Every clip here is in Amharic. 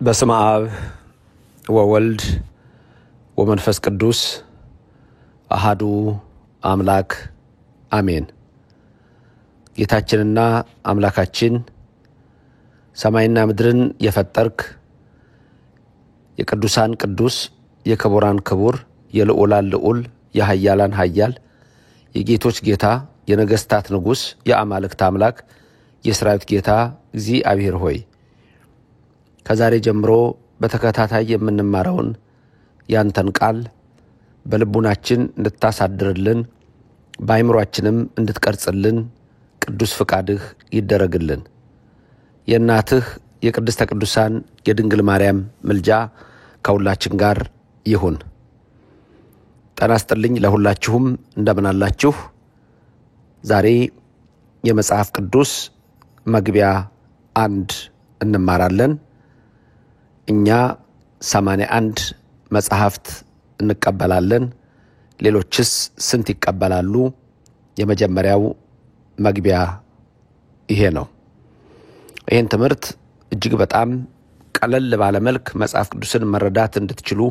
በስመ አብ ወወልድ ወመንፈስ ቅዱስ አሐዱ አምላክ አሜን። ጌታችንና አምላካችን ሰማይና ምድርን የፈጠርክ የቅዱሳን ቅዱስ የክቡራን ክቡር የልዑላን ልዑል የኃያላን ኃያል የጌቶች ጌታ የነገስታት ንጉስ የአማልክት አምላክ የሰራዊት ጌታ እግዚአብሔር ሆይ ከዛሬ ጀምሮ በተከታታይ የምንማረውን ያንተን ቃል በልቡናችን እንድታሳድርልን በአይምሮአችንም እንድትቀርጽልን ቅዱስ ፍቃድህ ይደረግልን። የእናትህ የቅድስተ ቅዱሳን የድንግል ማርያም ምልጃ ከሁላችን ጋር ይሁን። ጤና ይስጥልኝ ለሁላችሁም እንደምን አላችሁ? ዛሬ የመጽሐፍ ቅዱስ መግቢያ 1 እንማራለን። እኛ 81 መጽሐፍት እንቀበላለን። ሌሎችስ ስንት ይቀበላሉ? የመጀመሪያው መግቢያ ይሄ ነው። ይሄን ትምህርት እጅግ በጣም ቀለል ባለ መልክ መጽሐፍ ቅዱስን መረዳት እንድትችሉ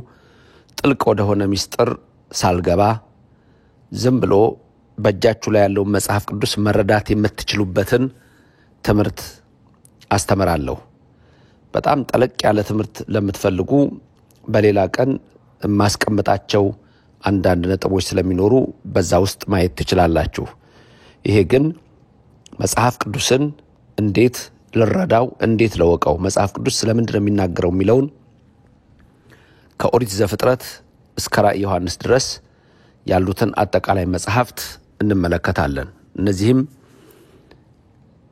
ጥልቅ ወደሆነ ሚስጥር ሳልገባ ዝም ብሎ በእጃችሁ ላይ ያለው መጽሐፍ ቅዱስ መረዳት የምትችሉበትን ትምህርት አስተምራለሁ። በጣም ጠለቅ ያለ ትምህርት ለምትፈልጉ በሌላ ቀን ማስቀመጣቸው አንዳንድ ነጥቦች ስለሚኖሩ በዛ ውስጥ ማየት ትችላላችሁ። ይሄ ግን መጽሐፍ ቅዱስን እንዴት ልረዳው እንዴት ለወቀው መጽሐፍ ቅዱስ ስለምንድነው የሚናገረው የሚለውን ከኦሪት ዘፍጥረት እስከ ራዕየ ዮሐንስ ድረስ ያሉትን አጠቃላይ መጽሐፍት እንመለከታለን። እነዚህም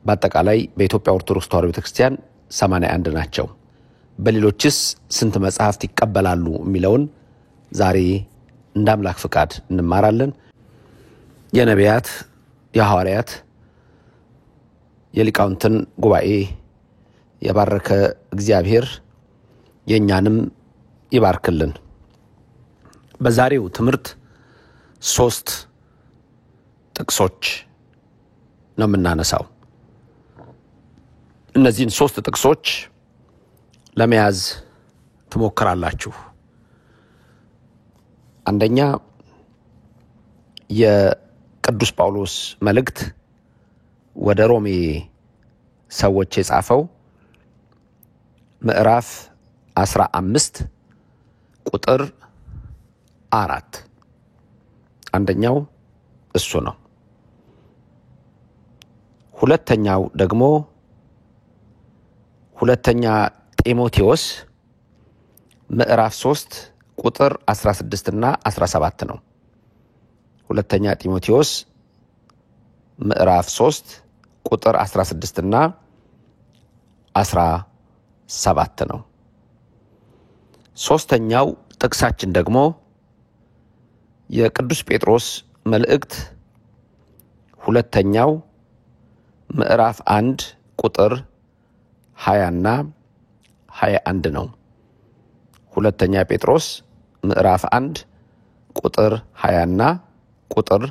በአጠቃላይ በኢትዮጵያ ኦርቶዶክስ ተዋሕዶ ቤተክርስቲያን 81 ናቸው። በሌሎችስ ስንት መጽሐፍት ይቀበላሉ የሚለውን ዛሬ እንደ አምላክ ፍቃድ እንማራለን። የነቢያት የሐዋርያት የሊቃውንትን ጉባኤ የባረከ እግዚአብሔር የኛንም ይባርክልን። በዛሬው ትምህርት 3 ጥቅሶች ነው የምናነሳው። እነዚህን 3 ጥቅሶች ለመያዝ ትሞክራላችሁ። አንደኛ የቅዱስ ጳውሎስ መልእክት ወደ ሮሜ ሰዎች የጻፈው ምዕራፍ 15 ቁጥር 4 አንደኛው እሱ ነው። ሁለተኛው ደግሞ ሁለተኛ ጢሞቴዎስ ምዕራፍ 3 ቁጥር 16 እና 17 ነው። ሁለተኛ ጢሞቴዎስ ምዕራፍ 3 ቁጥር 16 እና 17 ነው። ሶስተኛው ጥቅሳችን ደግሞ የቅዱስ ጴጥሮስ መልእክት ሁለተኛው ምዕራፍ 1 ቁጥር 20 እና 21 ነው። ሁለተኛ ጴጥሮስ ምዕራፍ 1 ቁጥር 20 እና ቁጥር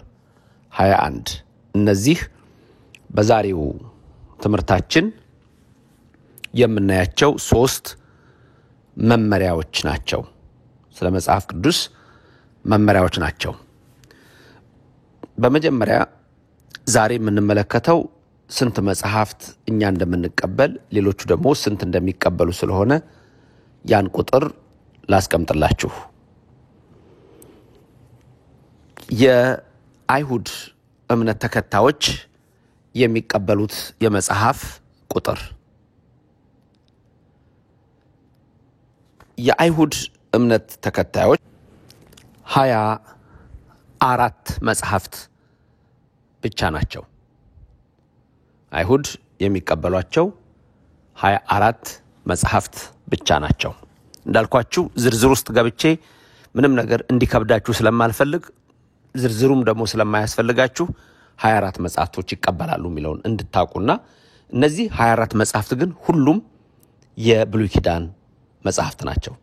21 እነዚህ በዛሬው ትምህርታችን የምናያቸው 3 መመሪያዎች ናቸው። ስለ መጽሐፍ ቅዱስ መመሪያዎች ናቸው። በመጀመሪያ ዛሬ የምንመለከተው ስንት መጽሐፍት እኛ እንደምንቀበል ሌሎቹ ደግሞ ስንት እንደሚቀበሉ ስለሆነ ያን ቁጥር ላስቀምጥላችሁ። የአይሁድ እምነት ተከታዮች የሚቀበሉት የመጽሐፍ ቁጥር የአይሁድ እምነት ተከታዮች 24 መጽሐፍት ብቻ ናቸው። አይሁድ የሚቀበሏቸው 24 መጽሐፍት ብቻ ናቸው። እንዳልኳችሁ ዝርዝር ውስጥ ገብቼ ምንም ነገር እንዲከብዳችሁ ስለማልፈልግ ዝርዝሩም ደግሞ ስለማያስፈልጋችሁ 24 መጽሐፍቶች ይቀበላሉ የሚለውን እንድታውቁና እነዚህ 24 መጽሐፍት ግን ሁሉም የብሉይ ኪዳን መጽሐፍት ናቸው።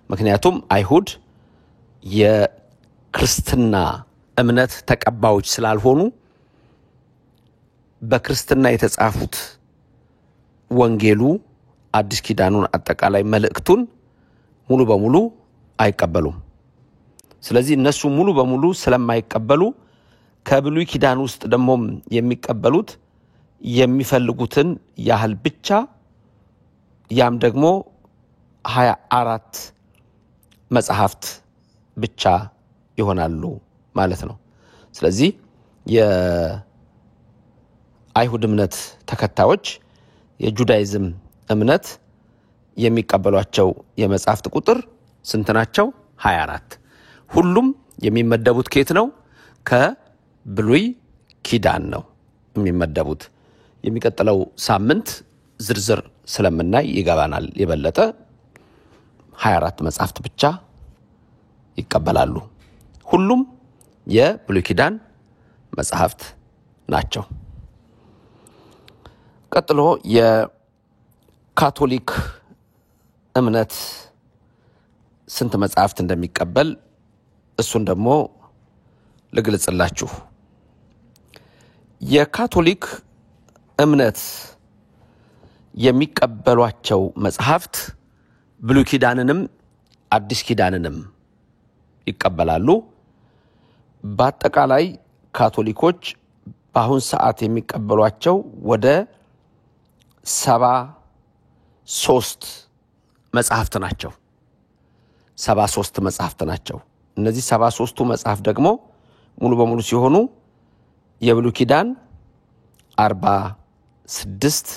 ምክንያቱም አይሁድ የክርስትና እምነት ተቀባዮች ስላልሆኑ በክርስትና የተጻፉት ወንጌሉ አዲስ ኪዳኑን አጠቃላይ መልእክቱን ሙሉ በሙሉ አይቀበሉም። ስለዚህ እነሱ ሙሉ በሙሉ ስለማይቀበሉ ከብሉይ ኪዳን ውስጥ ደግሞ የሚቀበሉት የሚፈልጉትን ያህል ብቻ ያም ደግሞ 24 መጽሐፍት ብቻ ይሆናሉ ማለት ነው። ስለዚህ የአይሁድ እምነት ተከታዮች የጁዳይዝም እምነት የሚቀበሏቸው የመጽሐፍት ቁጥር ስንት ናቸው? 24። ሁሉም የሚመደቡት ከየት ነው? ከብሉይ ኪዳን ነው የሚመደቡት። የሚቀጥለው ሳምንት ዝርዝር ስለምናይ ይገባናል። የበለጠ 24 መጽሐፍት ብቻ ይቀበላሉ። ሁሉም የብሉይ ኪዳን መጽሐፍት ናቸው። ቀጥሎ የካቶሊክ እምነት ስንት መጽሐፍት እንደሚቀበል እሱን ደግሞ ልግለጽላችሁ። የካቶሊክ እምነት የሚቀበሏቸው መጽሐፍት ብሉይ ኪዳንንም አዲስ ኪዳንንም ይቀበላሉ። በአጠቃላይ ካቶሊኮች በአሁን ሰዓት የሚቀበሏቸው ወደ 73 መጽሐፍት ናቸው። 73 መጽሐፍት ናቸው። እነዚህ 73ቱ መጽሐፍ ደግሞ ሙሉ በሙሉ ሲሆኑ የብሉይ ኪዳን 46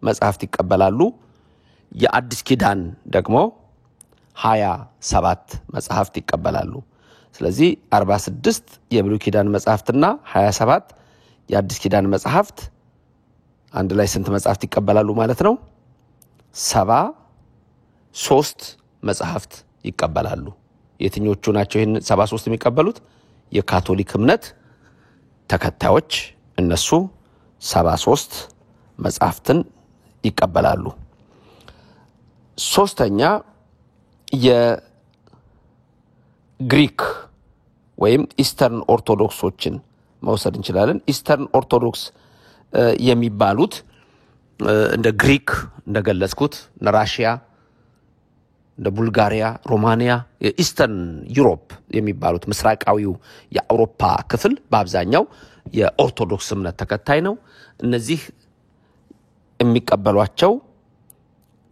መጽሐፍት ይቀበላሉ። የአዲስ ኪዳን ደግሞ 27 መጽሐፍት ይቀበላሉ። ስለዚህ 46 የብሉይ ኪዳን መጽሐፍትና 27 የአዲስ ኪዳን መጽሐፍት አንድ ላይ ስንት መጽሐፍት ይቀበላሉ ማለት ነው? 73 መጽሐፍት ይቀበላሉ። የትኞቹ ናቸው ይህን 73 የሚቀበሉት? የካቶሊክ እምነት ተከታዮች እነሱ 73 መጽሐፍትን ይቀበላሉ። ሶስተኛ የግሪክ ወይም ኢስተርን ኦርቶዶክሶችን መውሰድ እንችላለን። ኢስተርን ኦርቶዶክስ የሚባሉት እንደ ግሪክ እንደገለጽኩት እንደ ራሽያ፣ እንደ ቡልጋሪያ፣ ሮማኒያ፣ የኢስተርን ዩሮፕ የሚባሉት ምስራቃዊው የአውሮፓ ክፍል በአብዛኛው የኦርቶዶክስ እምነት ተከታይ ነው። እነዚህ የሚቀበሏቸው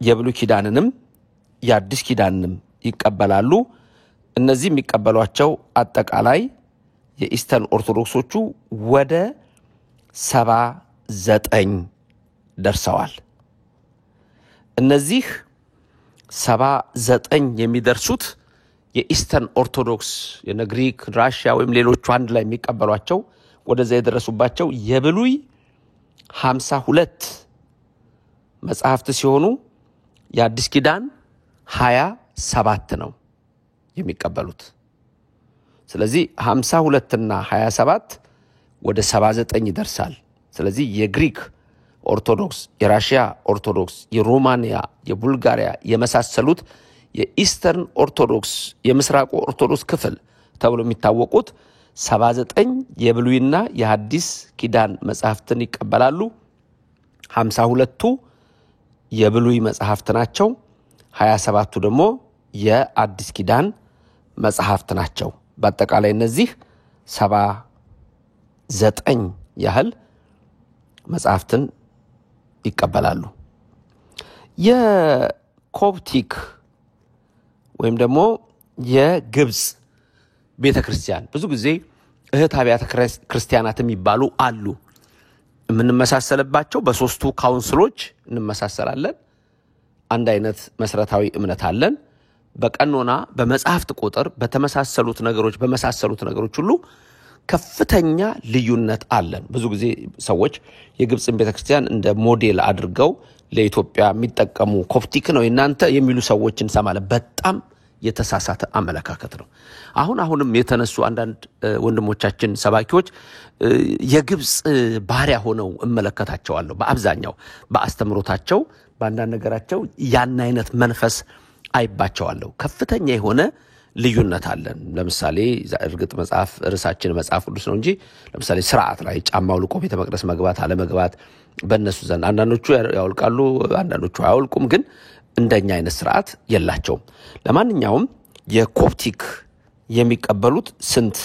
የብሉይ ኪዳንንም የአዲስ ኪዳንንም ይቀበላሉ። እነዚህ የሚቀበሏቸው አጠቃላይ የኢስተርን ኦርቶዶክሶቹ ወደ 79 ደርሰዋል። እነዚህ 79 የሚደርሱት የኢስተርን ኦርቶዶክስ የግሪክ፣ ራሽያ ወይም ሌሎቹ አንድ ላይ የሚቀበሏቸው ወደዛ የደረሱባቸው የብሉይ 52 መጽሐፍት ሲሆኑ የአዲስ ኪዳን 27 ነው የሚቀበሉት። ስለዚህ 52 እና 27 ወደ 79 ይደርሳል። ስለዚህ የግሪክ ኦርቶዶክስ፣ የራሽያ ኦርቶዶክስ፣ የሮማኒያ፣ የቡልጋሪያ የመሳሰሉት የኢስተርን ኦርቶዶክስ የምስራቁ ኦርቶዶክስ ክፍል ተብሎ የሚታወቁት 79 የብሉይና የሐዲስ ኪዳን መጽሐፍትን ይቀበላሉ። 52ቱ የብሉይ መጽሐፍት ናቸው። 27ቱ ደግሞ የአዲስ ኪዳን መጽሐፍት ናቸው። በአጠቃላይ እነዚህ 79 ያህል መጽሐፍትን ይቀበላሉ። የኮፕቲክ ወይም ደግሞ የግብጽ ቤተክርስቲያን ብዙ ጊዜ እህት አብያተ ክርስቲያናት የሚባሉ አሉ። የምንመሳሰልባቸው በሶስቱ ካውንስሎች እንመሳሰላለን። አንድ አይነት መሰረታዊ እምነት አለን። በቀኖና በመጽሐፍት ቁጥር በተመሳሰሉት ነገሮች በመሳሰሉት ነገሮች ሁሉ ከፍተኛ ልዩነት አለን። ብዙ ጊዜ ሰዎች የግብጽን ቤተክርስቲያን እንደ ሞዴል አድርገው ለኢትዮጵያ የሚጠቀሙ ኮፕቲክ ነው እናንተ የሚሉ ሰዎችን እንሰማለን። በጣም የተሳሳተ አመለካከት ነው። አሁንም የተነሱ አንዳንድ ወንድሞቻችን ሰባኪዎች የግብጽ ባሪያ ሆነው እመለከታቸዋለሁ። በአብዛኛው በአስተምሮታቸው በአንዳንድ ነገራቸው ያን አይነት መንፈስ አይባቸዋለሁ። ከፍተኛ የሆነ ልዩነት አለን። ለምሳሌ እርግጥ መጽሐፍ ርዕሳችን መጽሐፍ ቅዱስ ነው እንጂ ለምሳሌ ስርዓት ላይ ጫማው ልቆ ቤተ መቅደስ መግባት አለ መግባት በእነሱ ዘንድ አንዳንዶቹ ያውልቃሉ፣ አንዳንዶቹ አያውልቁም። ግን እንደኛ አይነት ስርዓት የላቸውም። ለማንኛውም የኮፕቲክ የሚቀበሉት ስንት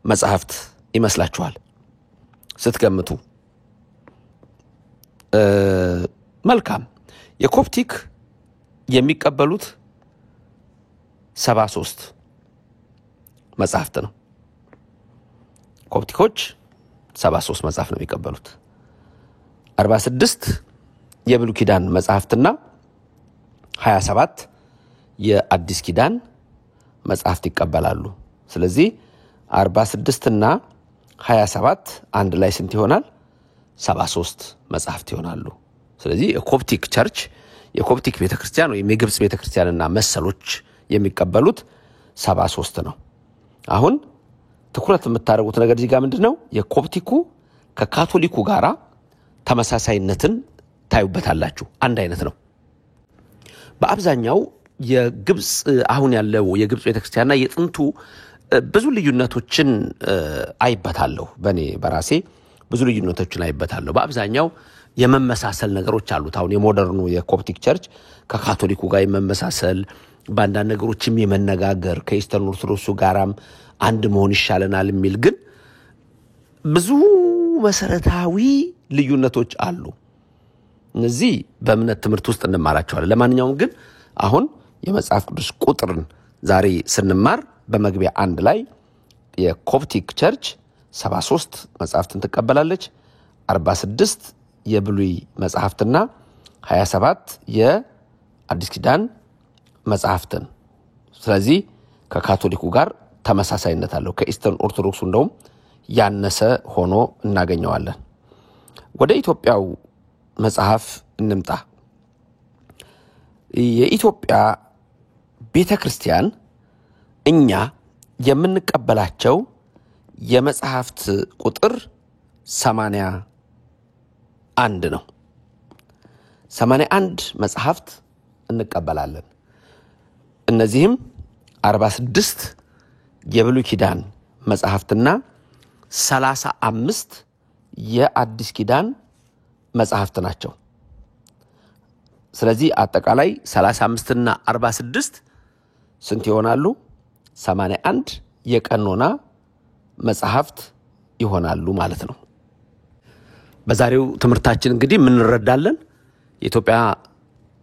መጽሐፍት ይመስላችኋል ስትገምቱ? መልካም። የኮፕቲክ የሚቀበሉት 73 መጽሐፍት ነው። ኮፕቲኮች 73 መጽሐፍ ነው የሚቀበሉት። 46 የብሉይ ኪዳን መጽሐፍትና 27 የአዲስ ኪዳን መጽሐፍት ይቀበላሉ። ስለዚህ 46 እና 27 አንድ ላይ ስንት ይሆናል? 73 መጽሐፍት ይሆናሉ። ስለዚህ የኮፕቲክ ቸርች የኮፕቲክ ቤተክርስቲያን ወይም የግብጽ ቤተክርስቲያንና መሰሎች የሚቀበሉት 73 ነው። አሁን ትኩረት የምታደርጉት ነገር እዚህ ጋር ምንድነው? የኮፕቲኩ ከካቶሊኩ ጋራ ተመሳሳይነትን ታዩበታላችሁ። አንድ አይነት ነው። በአብዛኛው የግብጽ አሁን ያለው የግብጽ ቤተክርስቲያንና የጥንቱ ብዙ ልዩነቶችን አይበታለሁ። በኔ በራሴ ብዙ ልዩነቶችን አይበታለሁ። በአብዛኛው የመመሳሰል ነገሮች አሉት። አሁን የሞደርኑ የኮፕቲክ ቸርች ከካቶሊኩ ጋር የመመሳሰል ባንዳን ነገሮችም የመነጋገር ከኢስተርን ኦርቶዶክሱ ጋራም አንድ መሆን ይሻለናል የሚል ግን ብዙ መሰረታዊ ልዩነቶች አሉ። እነዚህ በእምነት ትምህርት ውስጥ እንማራቸዋለን። ለማንኛውም ግን አሁን የመጽሐፍ ቅዱስ ቁጥርን ዛሬ ስንማር በመግቢያ አንድ ላይ የኮፕቲክ ቸርች 73 መጽሐፍትን ትቀበላለች። 46 የብሉይ መጽሐፍትና 27 የአዲስ ኪዳን መጽሐፍትን። ስለዚህ ከካቶሊኩ ጋር ተመሳሳይነት አለው። ከኢስተርን ኦርቶዶክሱ እንደውም ያነሰ ሆኖ እናገኘዋለን። ወደ ኢትዮጵያው መጽሐፍ እንምጣ። የኢትዮጵያ ቤተክርስቲያን እኛ የምንቀበላቸው የመጽሐፍት ቁጥር 81 ነው። 81 መጽሐፍት እንቀበላለን። እነዚህም 46 የብሉይ ኪዳን መጽሐፍትና 35 የአዲስ ኪዳን መጽሐፍት ናቸው። ስለዚህ አጠቃላይ 35 እና 46 ስንት ይሆናሉ? 81 የቀኖና መጽሐፍት ይሆናሉ ማለት ነው። በዛሬው ትምህርታችን እንግዲህ ምን እንረዳለን? የኢትዮጵያ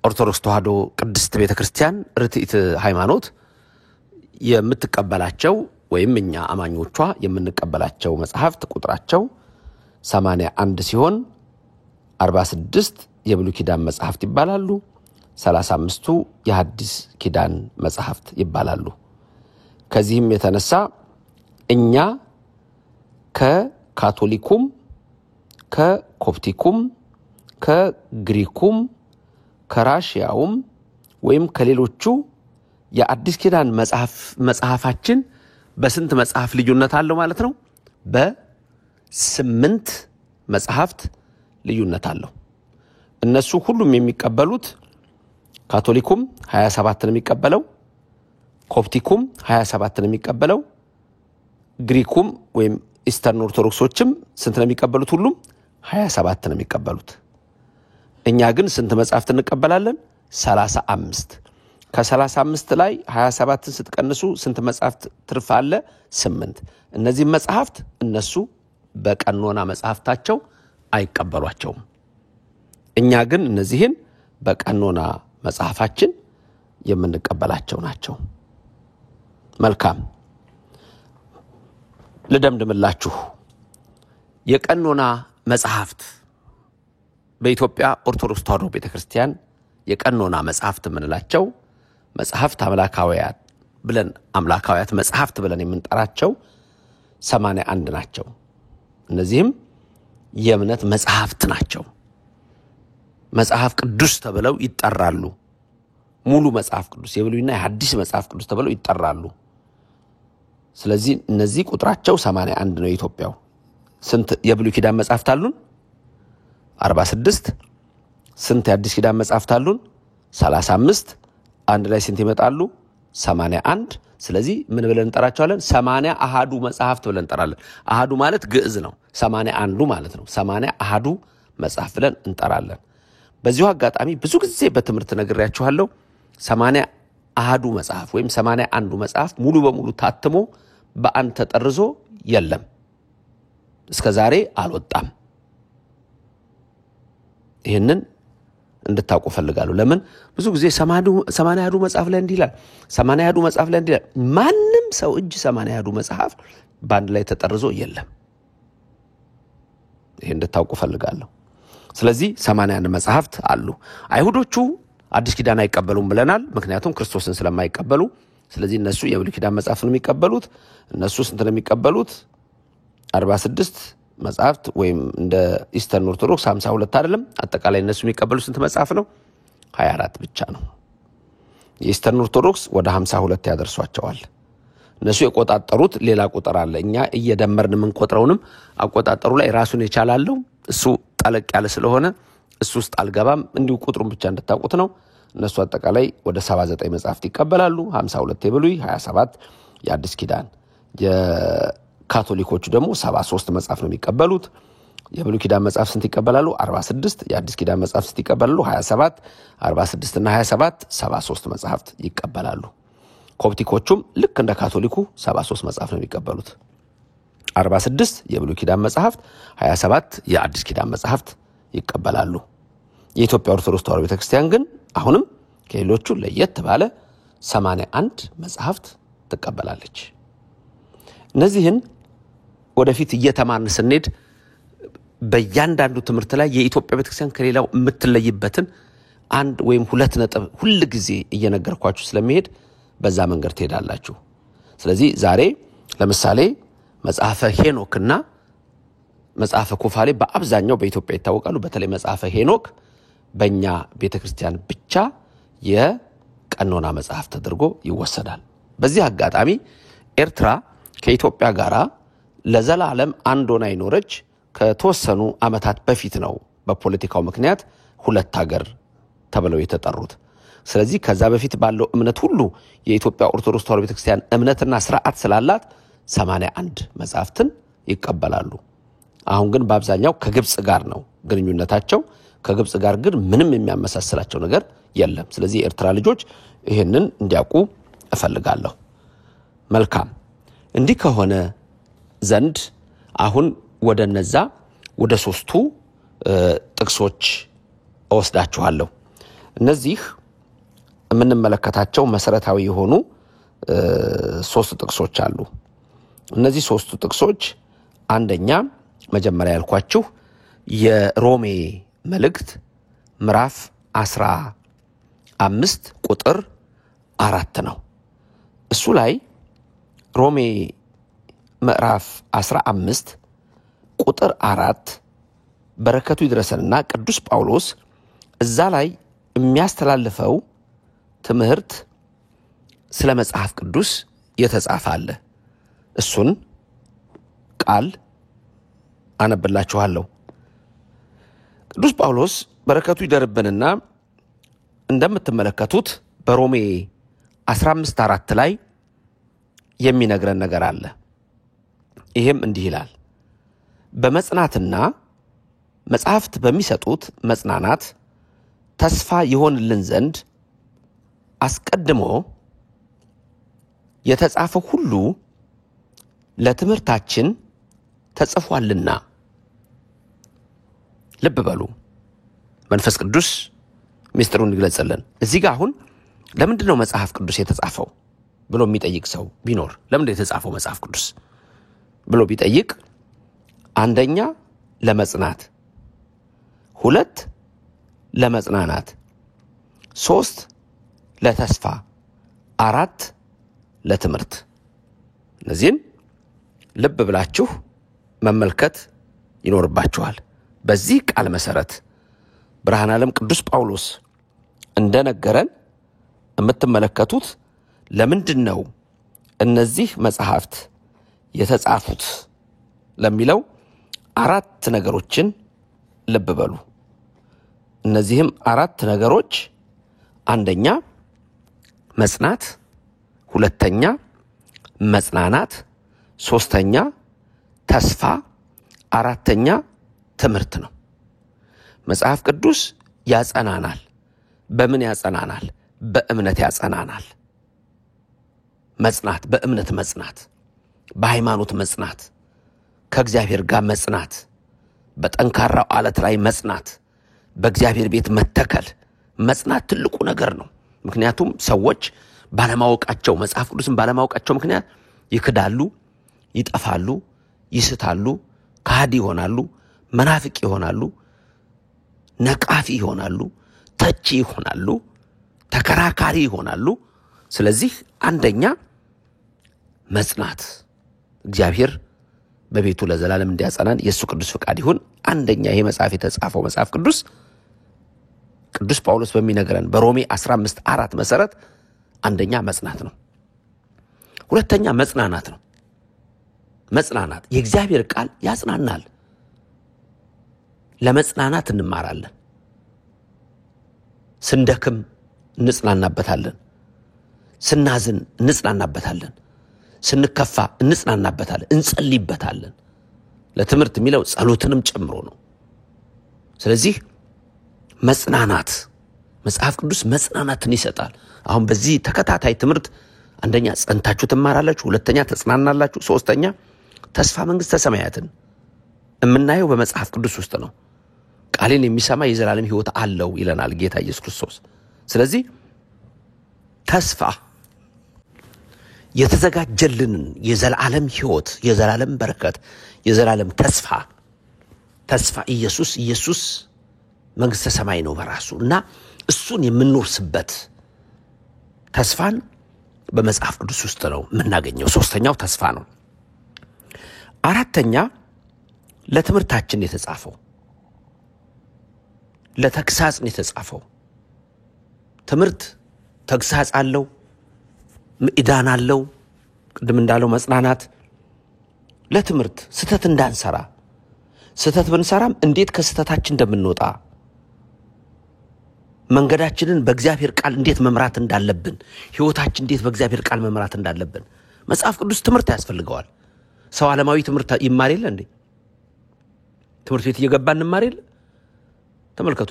ኦርቶዶክስ ተዋሕዶ ቅድስት ቤተክርስቲያን ርትዕት ሃይማኖት የምትቀበላቸው ወይም እኛ አማኞቿ የምንቀበላቸው መጽሐፍት ቁጥራቸው 81 ሲሆን 46 የብሉይ ኪዳን መጽሐፍት ይባላሉ። 35ቱ የሐዲስ ኪዳን መጽሐፍት ይባላሉ። ከዚህም የተነሳ እኛ ከካቶሊኩም ከኮፕቲኩም ከግሪኩም ከራሽያውም ወይም ከሌሎቹ የአዲስ ኪዳን መጽሐፋችን በስንት መጽሐፍ ልዩነት አለው ማለት ነው? በ8 መጽሐፍት ልዩነት አለው። እነሱ ሁሉም የሚቀበሉት ካቶሊኩም 27 ነው የሚቀበለው፣ ኮፕቲኩም 27 ነው የሚቀበለው፣ ግሪኩም ወይም ኢስተርን ኦርቶዶክሶችም ስንት ነው የሚቀበሉት? ሁሉም 27 ነው የሚቀበሉት። እኛ ግን ስንት መጽሐፍት እንቀበላለን? 35። ከ35 ላይ 27ን ስትቀንሱ ስንት መጽሐፍት ትርፍ አለ? 8። እነዚህ መጽሐፍት እነሱ በቀኖና መጽሐፍታቸው አይቀበሏቸውም። እኛ ግን እነዚህን በቀኖና መጽሐፋችን የምንቀበላቸው ናቸው። መልካም ልደምድምላችሁ። የቀኖና መጽሐፍት በኢትዮጵያ ኦርቶዶክስ ተዋሕዶ ቤተክርስቲያን የቀኖና መጽሐፍት የምንላቸው መጽሐፍት አምላካውያት መጽሐፍት ብለን የምንጠራቸው 81 ናቸው። እነዚህም የእምነት መጽሐፍት ናቸው። መጽሐፍ ቅዱስ ተብለው ይጠራሉ። ሙሉ መጽሐፍ ቅዱስ የብሉይና የሐዲስ መጽሐፍ ቅዱስ ተብለው ይጠራሉ። ስለዚህ እነዚህ ቁጥራቸው 81 ነው። ኢትዮጵያው ስንት የብሉይ ኪዳን መጽሐፍት አሉን? 46። ስንት የአዲስ ኪዳን መጽሐፍት አሉን? 35። አንድ ላይ ስንት ይመጣሉ? 81። ስለዚህ ምን ብለን እንጠራቸዋለን? 80 አሃዱ መጽሐፍት ብለን እንጠራለን። አሃዱ ማለት ግዕዝ ነው። 81ዱ ማለት ነው። 80 አሃዱ መጽሐፍ ብለን እንጠራለን። በዚሁ አጋጣሚ ብዙ ጊዜ በትምህርት ነግሬያችኋለሁ። 80 አሃዱ መጽሐፍ ወይም 81ዱ መጽሐፍ ሙሉ በሙሉ ታትሞ በአንድ ተጠርዞ የለም፣ እስከዛሬ አልወጣም። ይህንን እንድታውቁ ፈልጋለሁ። ለምን ብዙ ጊዜ 80 አሃዱ መጽሐፍ ላይ እንዲህ ይላል፣ 80 አሃዱ መጽሐፍ ላይ እንዲህ ይላል። ማንም ሰው እጅ 80 አሃዱ መጽሐፍ በአንድ ላይ ተጠርዞ የለም። ይሄ እንድታውቁ ፈልጋለሁ። ስለዚህ 81 መጽሐፍት አሉ። አይሁዶቹ አዲስ ኪዳን አይቀበሉም ብለናል፣ ምክንያቱም ክርስቶስን ስለማይቀበሉ። ስለዚህ እነሱ የብሉይ ኪዳን መጽሐፍ ነው የሚቀበሉት። እነሱ ስንት ነው የሚቀበሉት? 46 መጽሐፍት ወይም እንደ ኢስተርን ኦርቶዶክስ 52 አይደለም። አጠቃላይ እነሱ የሚቀበሉት ስንት መጽሐፍ ነው? 24 ብቻ ነው። የኢስተርን ኦርቶዶክስ ወደ 52 ያደርሷቸዋል። እነሱ የቆጣጠሩት ሌላ ቁጥር አለ። እኛ እየደመርን የምንቆጥረውንም አቆጣጠሩ ላይ ራሱን የቻላለው እሱ ጠለቅ ያለ ስለሆነ እሱ ውስጥ አልገባም። እንዲሁ ቁጥሩን ብቻ እንድታውቁት ነው። እነሱ አጠቃላይ ወደ 79 መጽሐፍት ይቀበላሉ። 52 የብሉይ፣ 27 የአዲስ ኪዳን። የካቶሊኮቹ ደግሞ 73 መጽሐፍ ነው የሚቀበሉት። የብሉይ ኪዳን መጽሐፍ ስንት ይቀበላሉ? 46። የአዲስ ኪዳን መጽሐፍ ስንት ይቀበላሉ? 27። 46 እና 27 73 መጽሐፍት ይቀበላሉ። ኮፕቲኮቹም ልክ እንደ ካቶሊኩ 73 መጽሐፍ ነው የሚቀበሉት። 46 የብሉይ ኪዳን መጽሐፍት፣ 27 የአዲስ ኪዳን መጽሐፍት ይቀበላሉ። የኢትዮጵያ ኦርቶዶክስ ተዋሕዶ ቤተክርስቲያን ግን አሁንም ከሌሎቹ ለየት ባለ 81 መጽሐፍት ትቀበላለች። እነዚህን ወደፊት እየተማርን ስንሄድ በእያንዳንዱ ትምህርት ላይ የኢትዮጵያ ቤተክርስቲያን ከሌላው የምትለይበትን አንድ ወይም ሁለት ነጥብ ሁል ጊዜ እየነገርኳችሁ ስለሚሄድ በዛ መንገድ ትሄዳላችሁ። ስለዚህ ዛሬ ለምሳሌ መጽሐፈ ሄኖክና መጽሐፈ ኩፋሌ በአብዛኛው በኢትዮጵያ ይታወቃሉ። በተለይ መጽሐፈ ሄኖክ በእኛ ቤተክርስቲያን ብቻ የቀኖና መጽሐፍ ተደርጎ ይወሰዳል። በዚህ አጋጣሚ ኤርትራ ከኢትዮጵያ ጋር ለዘላለም አንድ ሆና ይኖረች ከተወሰኑ ዓመታት በፊት ነው በፖለቲካው ምክንያት ሁለት ሀገር ተብለው የተጠሩት። ስለዚህ ከዛ በፊት ባለው እምነት ሁሉ የኢትዮጵያ ኦርቶዶክስ ተዋሕዶ ቤተክርስቲያን እምነትና ስርዓት ስላላት 81 መጽሐፍትን ይቀበላሉ። አሁን ግን በአብዛኛው ከግብጽ ጋር ነው ግንኙነታቸው። ከግብጽ ጋር ግን ምንም የሚያመሳስላቸው ነገር የለም። ስለዚህ የኤርትራ ልጆች ይህንን እንዲያውቁ እፈልጋለሁ። መልካም። እንዲህ ከሆነ ዘንድ አሁን ወደ 3ቱ ጥቅሶች እወስዳችኋለሁ። እነዚህ የምንመለከታቸው መሰረታዊ የሆኑ 3 ጥቅሶች አሉ። እነዚህ 3ቱ ጥቅሶች አንደኛ መጀመሪያ ያልኳችሁ የሮሜ መልእክት ምዕራፍ 15 ቁጥር 4 ነው። እሱ ላይ ሮሜ ምዕራፍ 15 ቁጥር 4 በረከቱ ይድረሰንና ቅዱስ ጳውሎስ እዛ ላይ የሚያስተላልፈው ትምህርት ስለ መጽሐፍ ቅዱስ የተጻፈ አለ። እሱን ቃል አነብላችኋለሁ። ቅዱስ ጳውሎስ በረከቱ ይደርብንና እንደምትመለከቱት በሮሜ 15:4 ላይ የሚነግረን ነገር አለ። ይሄም እንዲህ ይላል፣ በመጽናትና መጽሐፍት በሚሰጡት መጽናናት ተስፋ ይሆንልን ዘንድ አስቀድሞ የተጻፈ ሁሉ ለትምህርታችን ተጽፏልና። ልብ በሉ፣ መንፈስ ቅዱስ ምስጢሩን ይግለጽልን። እዚህ ጋር አሁን ለምንድን ነው መጽሐፍ ቅዱስ የተጻፈው ብሎ የሚጠይቅ ሰው ቢኖር፣ ለምንድን ነው የተጻፈው መጽሐፍ ቅዱስ ብሎ ቢጠይቅ፣ አንደኛ ለመጽናት፣ 2 ለመጽናናት፣ 3 ለተስፋ፣ 4 ለትምህርት። እነዚህን ልብ ብላችሁ መመልከት ይኖርባችኋል። በዚህ ቃል መሰረት ብርሃነ ዓለም ቅዱስ ጳውሎስ እንደነገረን የምትመለከቱት ለምንድን ነው እነዚህ መጽሐፍት የተጻፉት ለሚለው 4 ነገሮችን ልብ በሉ። እነዚህም 4 ነገሮች አንደኛ መጽናት፣ 2ኛ መጽናናት፣ ሶስተኛ ተስፋ፣ አራተኛ ትምህርት ነው። መጽሐፍ ቅዱስ ያጸናናል። በምን ያጸናናል? በእምነት ያጸናናል። መጽናት፣ በእምነት መጽናት፣ በሃይማኖት መጽናት፣ ከእግዚአብሔር ጋር መጽናት፣ በጠንካራው ዓለት ላይ መጽናት፣ በእግዚአብሔር ቤት መተከል። መጽናት ትልቁ ነገር ነው። ምክንያቱም ሰዎች ባለማወቃቸው፣ መጽሐፍ ቅዱስን ባለማወቃቸው ምክንያት ይክዳሉ፣ ይጠፋሉ፣ ይስታሉ፣ ከሃዲ ይሆናሉ፣ መናፍቅ ይሆናሉ፣ ነቃፊ ይሆናሉ፣ ተቺ ይሆናሉ፣ ተከራካሪ ይሆናሉ። ስለዚህ አንደኛ መጽናት፣ እግዚአብሔር በቤቱ ለዘላለም እንዲያጸናን የእሱ ቅዱስ ፍቃድ ይሁን። አንደኛ ይሄ መጽሐፍ የተጻፈው መጽሐፍ ቅዱስ ጳውሎስ በሚነግረን በሮሜ 15:4 መሰረት አንደኛ መጽናት ነው። ሁለተኛ መጽናናት ነው። መጽናናት የእግዚአብሔር ቃል ያጽናናል። ለመጽናናት እንማራለን። ስንደክም እንጽናናበታለን። ስናዝን እንጽናናበታለን። ስንከፋ እንጽናናበታለን፣ እንጸልይበታለን። ለትምህርት የሚለው ጸሎትንም ጨምሮ ነው። ስለዚህ መጽናናት፣ መጽሐፍ ቅዱስ መጽናናትን ይሰጣል። አሁን በዚህ ተከታታይ ትምህርት አንደኛ ጸንታችሁ ትማራላችሁ፣ ሁለተኛ ተጽናናላችሁ፣ ሶስተኛ ተስፋ መንግሥተ ሰማያትን የምናየው በመጽሐፍ ቅዱስ ውስጥ ነው። ቃሌን የሚሰማ የዘላለም ሕይወት አለው ይለናል ጌታ ኢየሱስ ክርስቶስ። ስለዚህ ተስፋ የተዘጋጀልን የዘላለም ሕይወት፣ የዘላለም በረከት፣ የዘላለም ተስፋ ኢየሱስ መንግሥተ ሰማይ ነው በራሱ እና እሱን የምንወርስበት ተስፋን በመጽሐፍ ቅዱስ ውስጥ ነው የምናገኘው። ሶስተኛው ተስፋ ነው። አራተኛ ለትምህርታችን የተጻፈው፣ ለተግሳጽ ነው የተጻፈው። ትምህርት ተግሳጽ አለው፣ ምዕዳን አለው። ቅድም እንዳለው መጽናናት ለትምህርት ስተት እንዳንሰራ፣ ስተት ብንሰራም እንዴት ከስተታችን እንደምንወጣ፣ መንገዳችንን በእግዚአብሔር ቃል እንዴት መምራት እንዳለብን፣ ሕይወታችን እንዴት በእግዚአብሔር ቃል መምራት እንዳለብን መጽሐፍ ቅዱስ ትምህርት ያስፈልገዋል። ሰው ዓለማዊ ትምህርት ይማር የለ እንዴ? ትምህርት ቤት እየገባን እንማር የለ? ተመልከቱ፣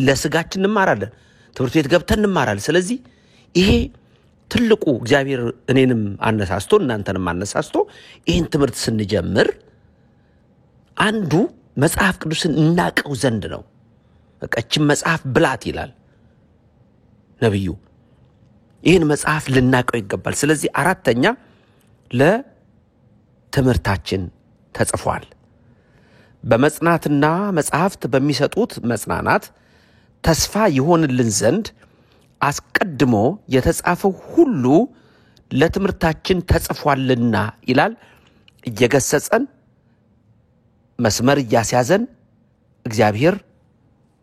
ለስጋችን እንማራለን፣ ትምህርት ቤት ገብተን እንማራለን። ስለዚህ ይሄ ትልቁ እግዚአብሔር እኔንም አነሳስቶ እናንተንም አነሳስቶ ይህን ትምህርት ስንጀምር አንዱ መጽሐፍ ቅዱስን እናቀው ዘንድ ነው። በቃችን መጽሐፍ ብላት ይላል ነቢዩ። ይህን መጽሐፍ ልናቀው ይገባል። ስለዚህ አራተኛ ለትምህርታችን ተጽፏል። በመጽናትና መጽሐፍት በሚሰጡት መጽናናት ተስፋ ይሆንልን ዘንድ አስቀድሞ የተጻፈው ሁሉ ለትምህርታችን ተጽፏልና ይላል። እየገሰጸን መስመር እያስያዘን እግዚአብሔር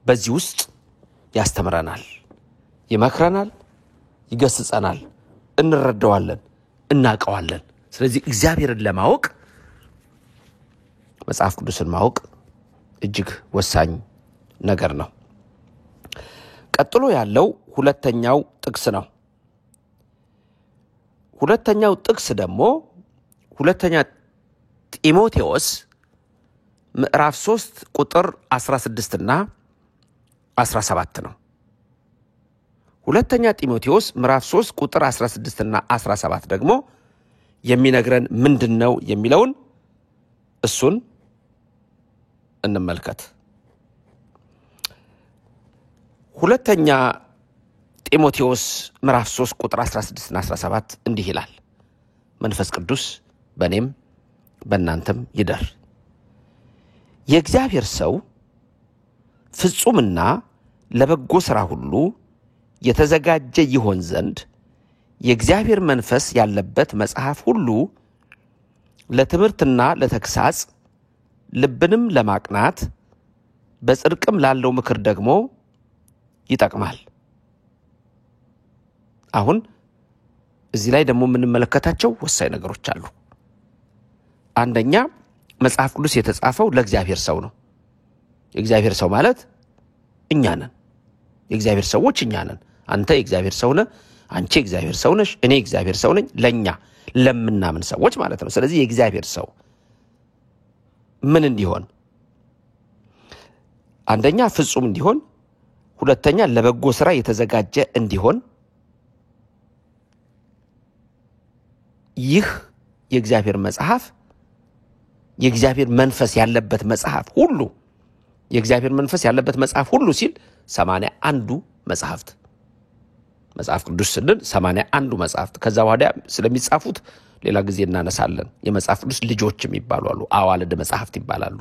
በዚህ ውስጥ ያስተምረናል፣ ይመክረናል፣ ይገስጸናል፣ እንረዳዋለን፣ እናቀዋለን። ስለዚህ እግዚአብሔርን ለማወቅ መጽሐፍ ቅዱስን ማወቅ እጅግ ወሳኝ ነገር ነው። ቀጥሎ ያለው ሁለተኛው ጥቅስ ነው። ሁለተኛው ጥቅስ ደግሞ ሁለተኛ ጢሞቴዎስ ምዕራፍ 3 ቁጥር 16 እና 17 ነው። ሁለተኛ ጢሞቴዎስ ምዕራፍ 3 ቁጥር 16 እና 17 ደግሞ የሚነግረን ምንድነው የሚለውን እሱን እንመልከት። ሁለተኛ ጢሞቴዎስ ምዕራፍ 3 ቁጥር 16 እና 17 እንዲህ ይላል። መንፈስ ቅዱስ በእኔም በእናንተም ይደር። የእግዚአብሔር ሰው ፍጹምና ለበጎ ሥራ ሁሉ የተዘጋጀ ይሆን ዘንድ የእግዚአብሔር መንፈስ ያለበት መጽሐፍ ሁሉ ለትምህርትና ለተግሳጽ፣ ልብንም ለማቅናት፣ በጽድቅም ላለው ምክር ደግሞ ይጠቅማል። አሁን እዚህ ላይ ደግሞ የምንመለከታቸው ወሳኝ ነገሮች አሉ። አንደኛ መጽሐፍ ቅዱስ የተጻፈው ለእግዚአብሔር ሰው ነው። የእግዚአብሔር ሰው ማለት እኛ ነን። የእግዚአብሔር ሰዎች እኛ ነን። አንተ የእግዚአብሔር ሰው ነህ፣ አንቺ የእግዚአብሔር ሰው ነሽ፣ እኔ የእግዚአብሔር ሰው ነኝ። ለኛ ለምናምን ሰዎች ማለት ነው። ስለዚህ የእግዚአብሔር ሰው ምን እንዲሆን? አንደኛ ፍጹም እንዲሆን፣ ሁለተኛ ለበጎ ሥራ የተዘጋጀ እንዲሆን። ይህ የእግዚአብሔር መጽሐፍ የእግዚአብሔር መንፈስ ያለበት መጽሐፍ ሁሉ የእግዚአብሔር መንፈስ ያለበት መጽሐፍ ሁሉ ሲል 81ዱ መጽሐፍት መጽሐፍ ቅዱስ ስንል 81ዱ መጽሐፍት። ከዛ በኋላ ስለሚጻፉት ሌላ ጊዜ እናነሳለን። የመጽሐፍ ቅዱስ ልጆች የሚባሉ አሉ፣ አዋልድ መጽሐፍት ይባላሉ።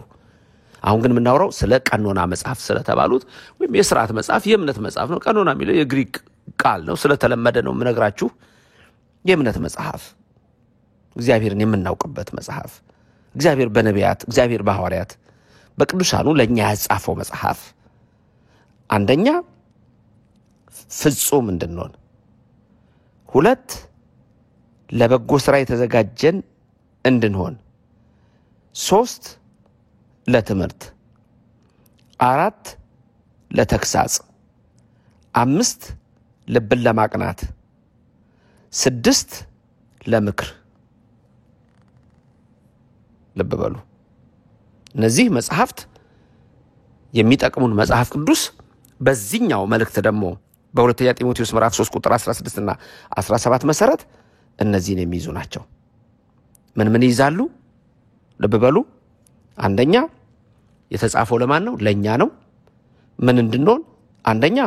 አሁን ግን የምናወራው ስለ ቀኖና መጽሐፍ ስለተባሉት ወይም የሥርዓት መጽሐፍ የእምነት መጽሐፍ ነው። ቀኖና የሚለው የግሪክ ቃል ነው፣ ስለተለመደ ነው የምነግራችሁ። የእምነት መጽሐፍ እግዚአብሔርን የምናውቅበት መጽሐፍ፣ እግዚአብሔር በነቢያት እግዚአብሔር በሐዋርያት በቅዱሳኑ ለእኛ ያጻፈው መጽሐፍ አንደኛ ፍጹም እንድንሆን፣ ሁለት ለበጎ ሥራ የተዘጋጀን እንድንሆን፣ ሶስት ለትምህርት፣ አራት ለተግሳጽ፣ አምስት ልብን ለማቅናት፣ ስድስት ለምክር። ልብ በሉ። እነዚህ መጽሐፍት የሚጠቅሙን መጽሐፍ ቅዱስ በዚህኛው መልእክት ደግሞ በሁለተኛ ጢሞቴዎስ ምዕራፍ 3 ቁጥር 16 እና 17 መሰረት እነዚህን የሚይዙ ናቸው። ምን ይይዛሉ? ልብ በሉ። አንደኛ የተጻፈው ለማን ነው? ለእኛ ነው። ምን እንድንሆን? አንደኛ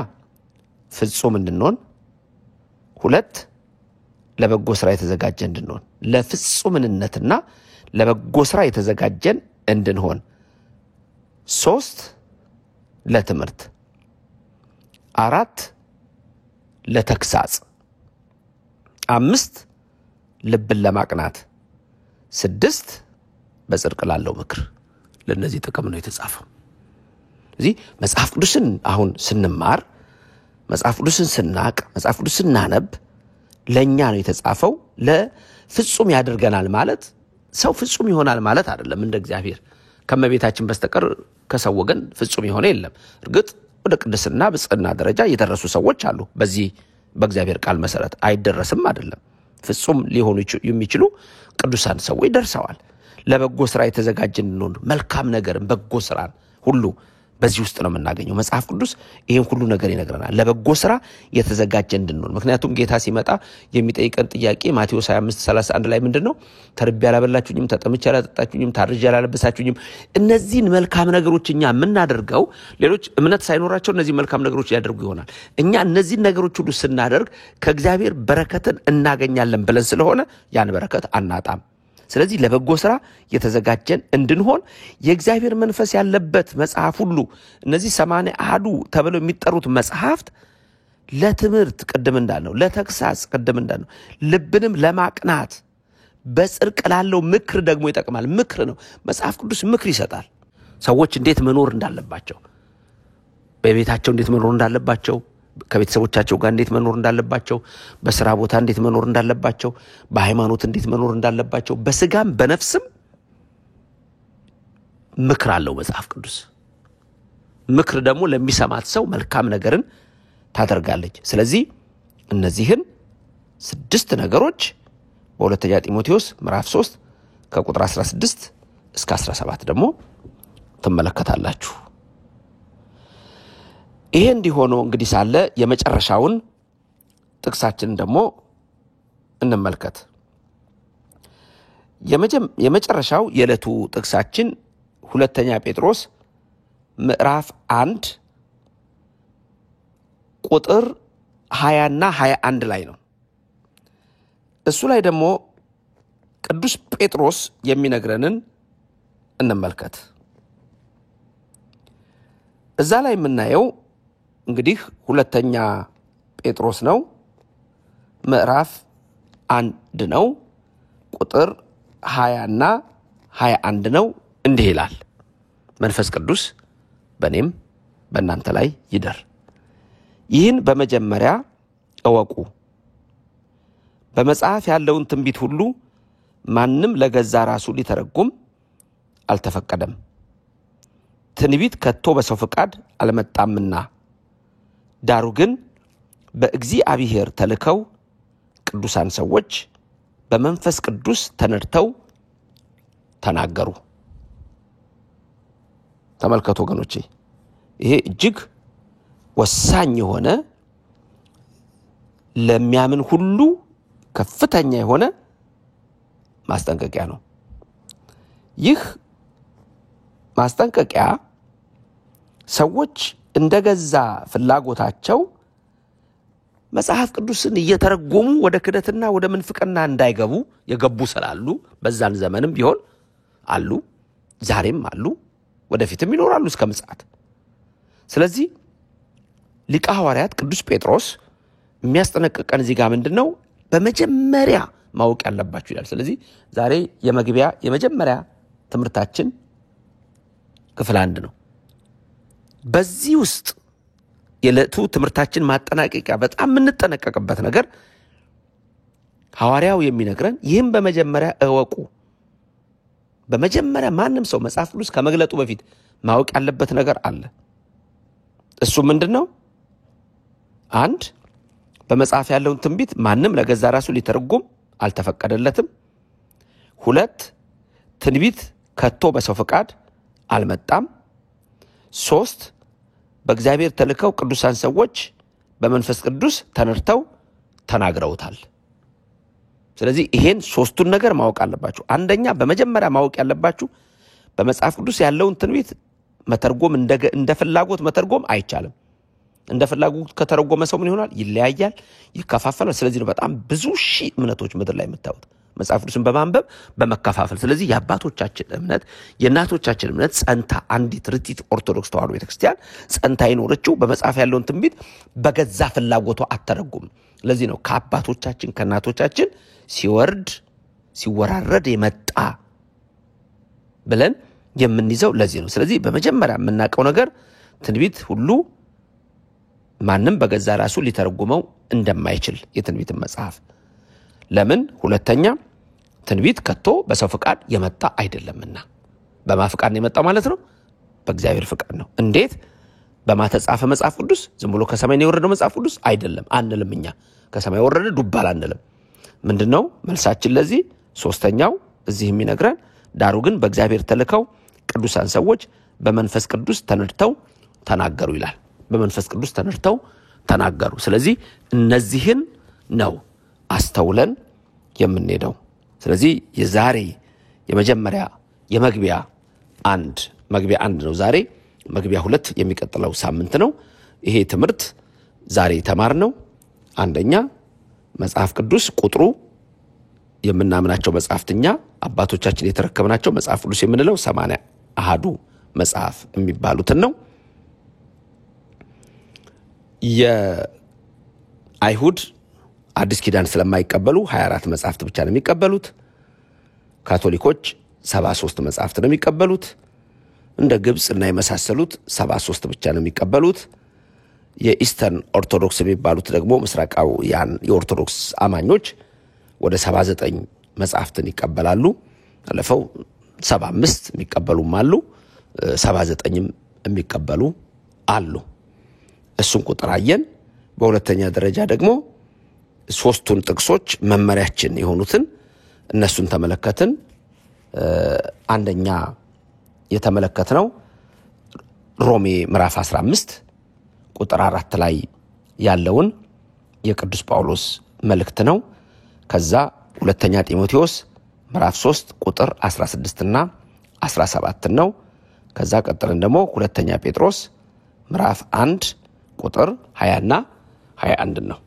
ፍጹም እንድንሆን፣ ሁለት ለበጎ ሥራ የተዘጋጀ እንድንሆን፣ ለፍጹምነትና ለበጎ ሥራ የተዘጋጀን እንድንሆን፣ ሶስት ለትምህርት፣ አራት ለተግሳጽ፣ አምስት ልብን ለማቅናት፣ ስድስት በጽድቅ ላለው ምክር። ለነዚህ ጥቅም ነው የተጻፈው። እዚህ መጽሐፍ ቅዱስን አሁን ስንማር፣ መጽሐፍ ቅዱስን ስናቅ፣ መጽሐፍ ቅዱስ ስናነብ ለእኛ ነው የተጻፈው። ለፍጹም ያደርገናል ማለት ሰው ፍጹም ይሆናል ማለት አይደለም። እንደ እግዚአብሔር ከመቤታችን በስተቀር ከሰው ወገን ፍጹም የሆነ የለም። እርግጥ ወደ ቅድስና ብጽዕና ደረጃ የደረሱ ሰዎች አሉ። በዚህ በእግዚአብሔር ቃል መሰረት አይደረስም አይደለም። ፍጹም ሊሆኑ የሚችሉ ቅዱሳን ሰዎች ደርሰዋል። ለበጎ ሥራ የተዘጋጀ እንድንሆን፣ መልካም ነገርን በጎ ሥራን ሁሉ በዚህ ውስጥ ነው የምናገኘው። መጽሐፍ ቅዱስ ይህን ሁሉ ነገር ይነግረናል። ለበጎ ሥራ የተዘጋጀ እንድንሆን። ምክንያቱም ጌታ ሲመጣ የሚጠይቀን ጥያቄ ማቴዎስ 25:31 ላይ ምንድን ነው? ተርቤ አላበላችሁኝም፣ ተጠምቼ አላጠጣችሁኝም፣ ታርዤ አላለበሳችሁኝም። እነዚህን መልካም ነገሮች እኛ የምናደርገው ሌሎች እምነት ሳይኖራቸው እነዚህ መልካም ነገሮች ያደርጉ ይሆናል። እኛ እነዚህን ነገሮች ሁሉ ስናደርግ ከእግዚአብሔር በረከትን እናገኛለን ብለን ስለሆነ ያን በረከት አናጣም። ስለዚህ ለበጎ ሥራ የተዘጋጀን እንድንሆን የእግዚአብሔር መንፈስ ያለበት መጽሐፍ ሁሉ እነዚህ 81ዱ ተብለው የሚጠሩት መጽሐፍት ለትምህርት ቅድም እንዳልነው፣ ለተግሳጽ ቅድም እንዳልነው፣ ልብንም ለማቅናት በጽድቅ ላለው ምክር ደግሞ ይጠቅማል። ምክር ነው። መጽሐፍ ቅዱስ ምክር ይሰጣል። ሰዎች እንዴት መኖር እንዳለባቸው፣ በቤታቸው እንዴት መኖር እንዳለባቸው፣ ከቤተሰቦቻቸው ጋር እንዴት መኖር እንዳለባቸው፣ በስራ ቦታ እንዴት መኖር እንዳለባቸው፣ በሃይማኖት እንዴት መኖር እንዳለባቸው፣ በስጋም በነፍስም ምክር አለው መጽሐፍ ቅዱስ። ምክር ደግሞ ለሚሰማት ሰው መልካም ነገርን ታደርጋለች። ስለዚህ እነዚህን 6 ነገሮች በሁለተኛ ጢሞቴዎስ ምዕራፍ 3 ከቁጥር 16 እስከ 17 ደግሞ ትመለከታላችሁ። ይሄ እንዲሆነው እንግዲህ ሳለ የመጨረሻውን ጥቅሳችንን ደግሞ እንመልከት። የመጨረሻው የዕለቱ ጥቅሳችን ሁለተኛ ጴጥሮስ ምዕራፍ 1 ቁጥር 20 እና 21 ላይ ነው። እሱ ላይ ደግሞ ቅዱስ ጴጥሮስ የሚነግረንን እንመልከት። እዛ ላይ የምናየው እንግዲህ ሁለተኛ ጴጥሮስ ነው፣ ምዕራፍ 1 ነው፣ ቁጥር 20 እና 21 ነው። እንዲህ ይላል፣ መንፈስ ቅዱስ በእኔም በእናንተ ላይ ይደር። ይህን በመጀመሪያ እወቁ፣ በመጽሐፍ ያለውን ትንቢት ሁሉ ማንም ለገዛ ራሱ ሊተረጉም አልተፈቀደም። ትንቢት ከቶ በሰው ፈቃድ አልመጣምና፣ ዳሩ ግን በእግዚአብሔር ተልከው ቅዱሳን ሰዎች በመንፈስ ቅዱስ ተነድተው ተናገሩ። ተመልከቱ ወገኖቼ፣ ይሄ እጅግ ወሳኝ የሆነ ለሚያምን ሁሉ ከፍተኛ የሆነ ማስጠንቀቂያ ነው። ይህ ማስጠንቀቂያ ሰዎች እንደገዛ ፍላጎታቸው መጽሐፍ ቅዱስን እየተረጎሙ ወደ ክደትና ወደ ምንፍቅና እንዳይገቡ የገቡ ስላሉ በዛን ዘመንም ቢሆን አሉ፣ ዛሬም አሉ፣ ወደፊትም ይኖራሉ እስከ ምጽአት። ስለዚህ ሊቀ ሐዋርያት ቅዱስ ጴጥሮስ የሚያስጠነቅቀን እዚህ ጋር ምንድነው? በመጀመሪያ ማወቅ ያለባችሁ ይላል። ስለዚህ ዛሬ የመጀመሪያ ትምህርታችን ክፍል 1 ነው። በዚህ ውስጥ የዕለቱ ትምህርታችን ማጠናቀቂያ በጣም የምንጠነቀቅበት ነገር ሐዋርያው የሚነግረን ይህም በመጀመሪያ እወቁ። በመጀመሪያ ማንም ሰው መጽሐፍ ቅዱስ ከመግለጡ በፊት ማወቅ ያለበት ነገር አለ። እሱ ምንድነው? 1 በመጽሐፍ ያለውን ትንቢት ማንም ለገዛ ራሱ ሊተረጉም አልተፈቀደለትም። 2 ትንቢት ከቶ በሰው ፈቃድ አልመጣም። 3 በእግዚአብሔር ተልከው ቅዱሳን ሰዎች በመንፈስ ቅዱስ ተነድተው ተናግረውታል። ስለዚህ ይሄን 3ቱን ነገር ማወቅ አለባችሁ። አንደኛ በመጀመሪያ ማወቅ ያለባችሁ በመጽሐፍ ቅዱስ ያለውን ትንቢት መተርጎም እንደ ፍላጎት መተርጎም አይቻልም። እንደ ፍላጎት ከተረጎመ ሰው ምን ይሆናል? ይለያያል፣ ይከፋፈላል። ስለዚህ ነው በጣም ብዙ ሺህ እምነቶች ምድር ላይ የምታዩት መጽሐፍ ቅዱስን በማንበብ በመከፋፈል። ስለዚህ የአባቶቻችን እምነት የእናቶቻችን እምነት ጸንታ አንዲት ርቲት ኦርቶዶክስ ተዋሕዶ ቤተክርስቲያን ጸንታ ይኖረችው በመጽሐፍ ያለውን ትንቢት በገዛ ፍላጎቷ አተረጉም። ለዚህ ነው ከአባቶቻችን ከእናቶቻችን ሲወራረድ የመጣ ብለን የምንይዘው ለዚህ ነው። ስለዚህ በመጀመሪያ የምናውቀው ነገር ትንቢት ሁሉ ማንም በገዛ ራሱ ሊተረጉመው እንደማይችል የትንቢትን መጽሐፍ ለምን? ሁለተኛ ትንቢት ከቶ በሰው ፍቃድ የመጣ አይደለምና። በማን ፍቃድ ነው የመጣው ማለት ነው? በእግዚአብሔር ፍቃድ ነው። እንዴት? በማተጻፈ መጽሐፍ ቅዱስ ዝም ብሎ ከሰማይ ነው የወረደው መጽሐፍ ቅዱስ አይደለም አንልም። እኛ ከሰማይ ወረደ ዱባል አንልም። ምንድነው መልሳችን ለዚህ? 3ኛው እዚህ የሚነግረን ዳሩ ግን በእግዚአብሔር ተልከው ቅዱሳን ሰዎች በመንፈስ ቅዱስ ተነድተው ተናገሩ ይላል። በመንፈስ ቅዱስ ተነድተው ተናገሩ። ስለዚህ እነዚህን ነው አስተውለን የምንሄደው። ስለዚህ የዛሬ የመጀመሪያ የመግቢያ 1 ነው ዛሬ። መግቢያ 2 የሚቀጥለው ሳምንት ነው። ይሄ ትምህርት ዛሬ ተማርነው አንደኛ መጽሐፍ ቅዱስ ቁጥሩ የምናምናቸው መጽሐፍትኛ አባቶቻችን የተረከብናቸው መጽሐፍ ቅዱስ የምንለው 80 አሃዱ መጽሐፍ የሚባሉትን ነው። የአይሁድ አዲስ ኪዳን ስለማይቀበሉ 24 መጽሐፍት ብቻ ነው የሚቀበሉት። ካቶሊኮች 73 መጽሐፍት ነው የሚቀበሉት። እንደ ግብጽ እና የመሳሰሉት 73 ብቻ ነው የሚቀበሉት። የኢስተርን ኦርቶዶክስ የሚባሉት ደግሞ ምስራቃውያን የኦርቶዶክስ አማኞች ወደ 79 መጽሐፍትን ይቀበላሉ። አለፈው 75 የሚቀበሉም አሉ፣ 79ም የሚቀበሉ አሉ። እሱን ቁጥር አየን። በሁለተኛ ደረጃ ደግሞ 3ቱን ጥቅሶች መመሪያችን የሆኑትን እነሱን ተመለከትን። አንደኛ የተመለከትነው ሮሜ ምዕራፍ 15 ቁጥር 4 ላይ ያለውን የቅዱስ ጳውሎስ መልእክት ነው። ከዛ ሁለተኛ ጢሞቴዎስ ምዕራፍ 3 ቁጥር 16 እና 17 ነው። ከዛ ቀጥለን ደግሞ ሁለተኛ ጴጥሮስ ምዕራፍ 1 ቁጥር 20 እና 21 ነው።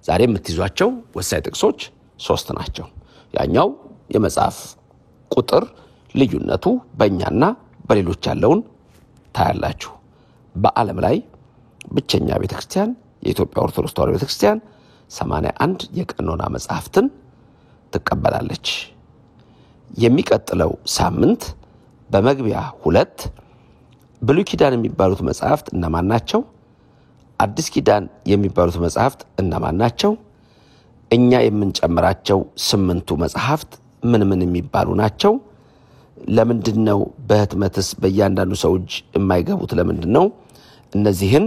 ዛሬ የምትይዟቸው ወሳኝ ጥቅሶች 3 ናቸው። ያኛው የመጽሐፍ ቁጥር ልዩነቱ በእኛና በሌሎች ያለውን ታያላችሁ። በዓለም ላይ ብቸኛ ቤተክርስቲያን የኢትዮጵያ ኦርቶዶክስ ተዋሕዶ ቤተክርስቲያን 81 የቀኖና መጽሐፍትን ትቀበላለች። የሚቀጥለው ሳምንት በመግቢያ 2 ብሉይ ኪዳን የሚባሉት መጽሐፍት እነማን ናቸው? አዲስ ኪዳን የሚባሉት መጽሐፍት እነማን ናቸው? እኛ የምንጨምራቸው 8ቱ መጽሐፍት ምን የሚባሉ ናቸው? ለምንድነው በህትመትስ በእያንዳንዱ ሰው እጅ የማይገቡት? ለምንድነው? እነዚህን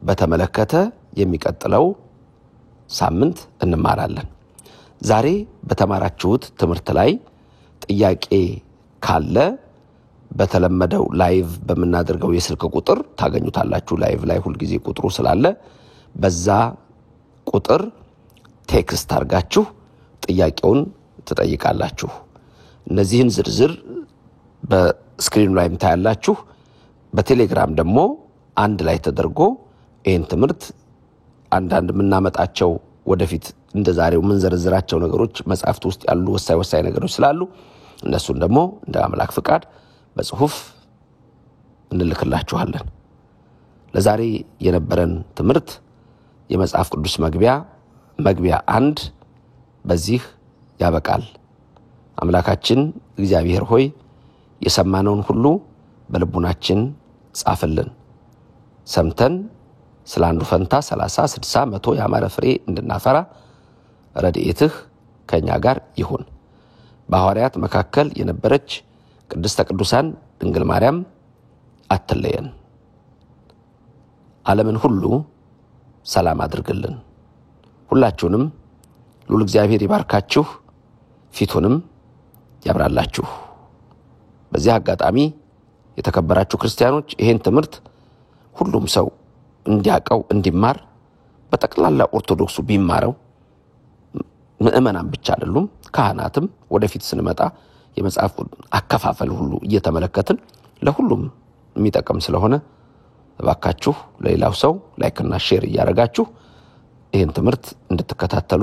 በተመለከተ የሚቀጥለው ሳምንት እንማራለን። ዛሬ በተማራችሁት ትምህርት ላይ ጥያቄ ካለ በተለመደው ላይቭ በመናደርገው የስልክ ቁጥር ታገኙታላችሁ። ላይቭ ላይ ሁሉ ጊዜ ቁጥሩ ስላለ በዛ ቁጥር ቴክስት አድርጋችሁ ጥያቄውን ትጠይቃላችሁ። እነዚህን ዝርዝር በስክሪኑ ላይ ታያላችሁ። በቴሌግራም ደግሞ አንድ ላይ ተደርጎ ይህን ትምህርት አንዳንድ ምናመጣቸው ወደፊት እንደዛሬው ምን ዘርዝራቸው ነገሮች መጽሐፍት ውስጥ ያሉ ወሳኝ ነገሮች ስላሉ እነሱን ደግሞ እንደ አምላክ ፍቃድ በጽሁፍ እንልክላችኋለን። ለዛሬ የነበረን ትምህርት የመጽሐፍ ቅዱስ መግቢያ 1 በዚህ ያበቃል። አምላካችን እግዚአብሔር ሆይ የሰማነውን ሁሉ በልቡናችን ጻፍልን። ሰምተን ስለ አንዱ ፈንታ 30 60 100 ያማረ ፍሬ እንድናፈራ ረድኤትህ ከኛ ጋር ይሁን። በሐዋርያት መካከል የነበረች ቅድስተ ቅዱሳን ድንግል ማርያም አትለየን። ዓለምን ሁሉ ሰላም አድርግልን። ሁላችሁንም ሉል እግዚአብሔር ይባርካችሁ፣ ፊቱንም ያብራላችሁ። በዚህ አጋጣሚ የተከበራችሁ ክርስቲያኖች ይሄን ትምህርት ሁሉም ሰው እንዲያቀው እንዲማር በጠቅላላ ኦርቶዶክሱ ቢማረው ምእመናን ብቻ አይደሉም ካህናትም ወደፊት ስንመጣ የመጽሐፍ አከፋፈል ሁሉ እየተመለከትን ለሁሉም የሚጠቅም ስለሆነ እባካችሁ ለሌላው ሰው ላይክና ሼር እያደረጋችሁ ይሄን ትምህርት እንድትከታተሉ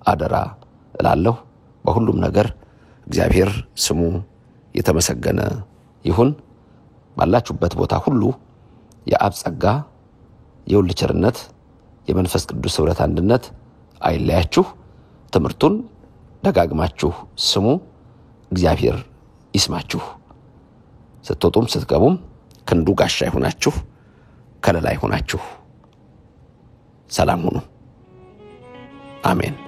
አደራ እላለሁ። በሁሉም ነገር እግዚአብሔር ስሙ የተመሰገነ ይሁን። ባላችሁበት ቦታ ሁሉ የአብ ጸጋ የወልድ ቸርነት የመንፈስ ቅዱስ ኅብረት አንድነት አይለያችሁ። ትምህርቱን ደጋግማችሁ ስሙ። እግዚአብሔር ይስማችሁ። ስትወጡም ስትገቡም ክንዱ ጋሻ ይሁናችሁ፣ ከለላ ይሁናችሁ። ሰላም ሁኑ። አሜን።